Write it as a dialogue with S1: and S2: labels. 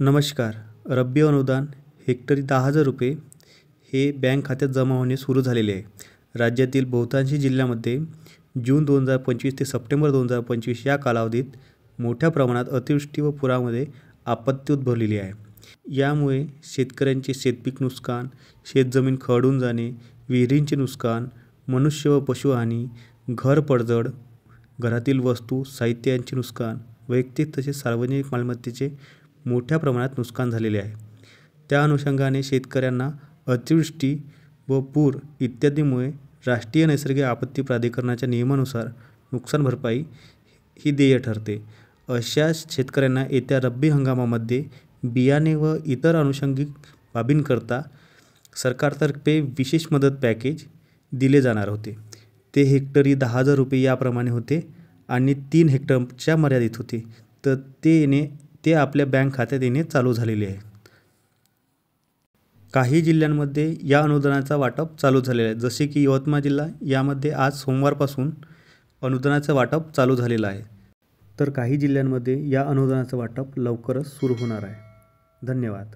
S1: नमस्कार. रब्बी अनुदान हेक्टरी 10,000 रुपये हे बँक खात्यात जमा होणे सुरू झालेले आहे. राज्यातील बहुतांशी जिल्ह्यांमध्ये जून 2025 ते सप्टेंबर 2025 या कालावधीत मोठ्या प्रमाणात अतिवृष्टी व पुरामध्ये आपत्ती उद्भवलेली आहे. यामुळे शेतकऱ्यांचे शेतपीक नुकसान, शेतजमीन खरडून जाणे, विहिरींचे नुकसान, मनुष्य व पशुहानी, घर पडझड, घरातील वस्तू साहित्य यांचे नुकसान, वैयक्तिक तसेच सार्वजनिक मालमत्तेचे मोठ्या प्रमाणात नुकसान झालेले आहे. त्या अनुषंगाने शेतकऱ्यांना अतिवृष्टी व पूर इत्यादीमुळे राष्ट्रीय नैसर्गिक आपत्ती प्राधिकरणाच्या नियमानुसार नुकसान भरपाई ही देय ठरते. अशा शेतकऱ्यांना येत्या रब्बी हंगामामध्ये बियाणे व इतर अनुषंगिक बाबींकरता सरकारतर्फे विशेष मदत पॅकेज दिले जाणार होते. ते हेक्टरी 10,000 रुपये याप्रमाणे होते आणि 3 हेक्टरच्या मर्यादित होते. तर ते आपल्या बँक खात्यात येणे चालू झालेले आहे. काही जिल्ह्यांमध्ये या अनुदानाचा वाटप चालू झालेला आहे. जसे की यवतमाळ जिल्हा, यामध्ये आज सोमवारपासून अनुदानाचं वाटप चालू झालेलं आहे. तर काही जिल्ह्यांमध्ये या अनुदानाचं वाटप लवकरच सुरू होणार आहे. धन्यवाद.